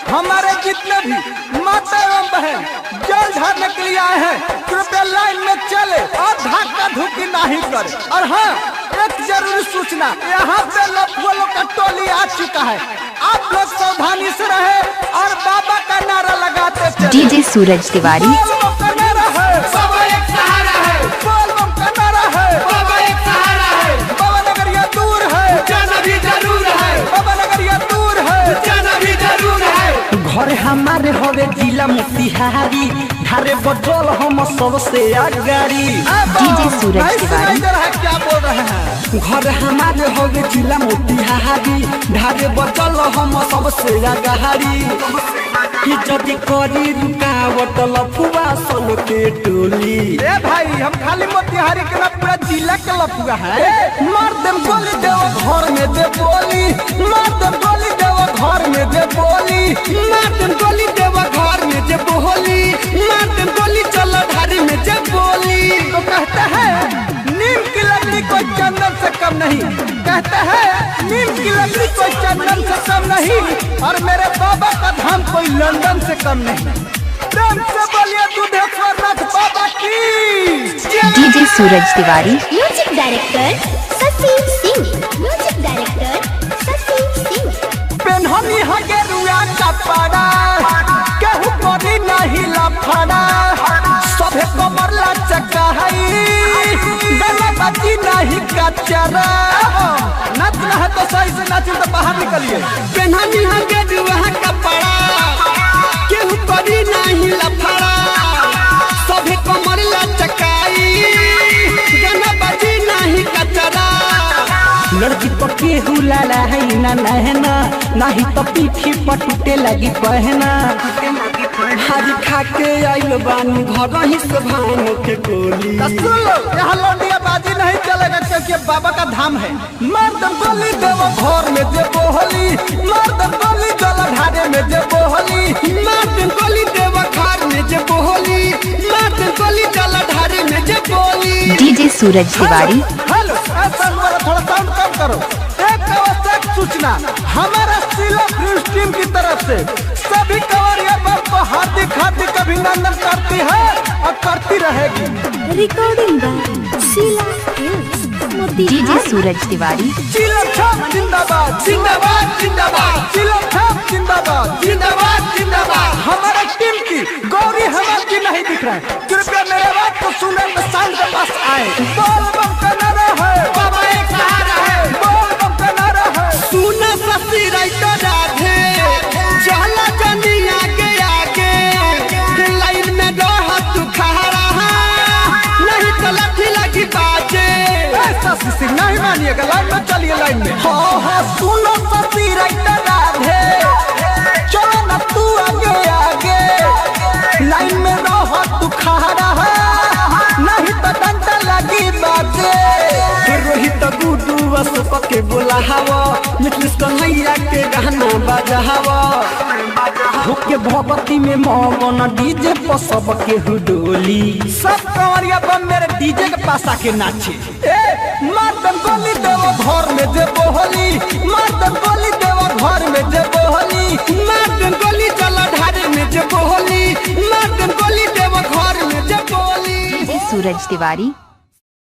हमारे जितने भी माता एवं बहन जल झाड़ने के लिए आए हैं कृपया लाइन में चले और धक्का धुक्की नहीं करे। और हाँ, एक जरूरी सूचना, यहाँ पे लफुओं का टोली आ चुका है, आप लोग सावधानी से रहे और बाबा का नारा लगाते चले। डीजे सूरज तिवारी। बाबा का नारा है, बाबा एक सहारा है, बाबा का नारा है, बाबा एक सहारा है, बाबा नगरिया दूर है, जाना भी जरूर है, बाबा नगरिया दूर है, जाना भी जरूर है। घर हमारे होवे जिला मोतिहारी, धारे बजल हम सबसे आगारी। डीजे सूरज तिवारी। क्या बोल रहे हैं? घर हमारे होवे जिला मोतिहारी, धारे बजल हम सबसे आगारी। कि जदि करी रुकावट लफुआ सन के टोली। ए भाई, हम खाली मोतिहारी के ना पूरा जिला के लफुआ है। मार देम गोली देव घर में दे बोली, मार देम गोली देव घर में दे बोली, मार देम गोली देव घर में दे बोली, मार देम गोली चलो धारी में दे बोली। तो कहते हैं नीम की लकड़ी कोई चंदन से कम नहीं, कहते हैं नीम की लकड़ी कोई चंदन से कम नहीं, और मेरे बाबा का धाम कोई लंदन से कम नहीं। प्रेम से बोलिए दुधेश्वर नाथ बाबा की। DJ Suraj Tiwari. Music director Shashi Singh, music director Shashi Singh. पेन्हनी है गेरुआ कपड़ा, केहू करी नहीं लफड़ा, सभे कमर लचका है, गला बाजी नहीं कचरा। नाचना है तो सही से नाचिए, तो बाहर निकलिए। पेन्हनी है गेरुआ कपड़ा, केहू करी नहीं लफड़ा, सभे कमर लचकाई, गला बाजी नहीं कचरा। लड़की पर केहू लाला है ना नहना, नहीं तो पीठी पर टूटे लगी पहना। हरी खा के आइल बानी घर ही से भान के गोली। यहाँ लौंडिया बाजी नहीं चलेगा, क्योंकि बाबा का धाम है। मार दम गोली देव घर में दे बोली, मार दम गोली जल ढारे में दे बोली, मार दम गोली देव घर में दे बोली, मार दम गोली जल ढारे में दे बोली। डीजे सूरज तिवारी। हेलो, थोड़ा साउंड कम करो। एक आवश्यक सूचना, हमारा सिला न्यूज टीम की तरफ से सभी कंवरिया बाप को हार्दिक हार्दिक अभिनंदन करती है और करती रहेगी। Recording by Sheela films, Motihari. DJ Suraj Tiwari. चिलम छाप जिंदाबाद, जिंदाबाद जिंदाबाद, चिलम छाप जिंदाबाद, जिंदाबाद जिंदाबाद। हमारे टीम की गौरी हेमंत जी नहीं दिख रहे, कृपया मेरे बात को सुनने में शांत के पास आए। बोल बम का नारा है, बाबा एक सहारा है, बोल बम का नारा है। सुना सस्ती राइटर राधे, चला जनी आगे आगे, लाइन में रह तू खड़ा, नहीं तो लाठी लगी बाजे। शशि सिंह नहीं मानिएगा, लाइन में चलिए, लाइन में। हाँ हाँ, सुनो शशि राइटर राधे, चलो ना तू आगे आगे, लाइन में रह तू खड़ा, नहीं तो डंडा लगी बाजे। रोहित गुडू वसुप के बोलावा, निकलिस कन्हैया के गाना बजावा, होके भगवती में मगन डीजे पर सब के हुडोली। सब कंवरिया बम मेरे डीजे के पास आके नाचे। मार दम गोली देव घर में दे बोली, मार दम गोली देव घर में दे बोली, मार दम गोली चला ढारे में दे बोली, मार दम गोली देव घर में दे बोली। सूरज तिवारी।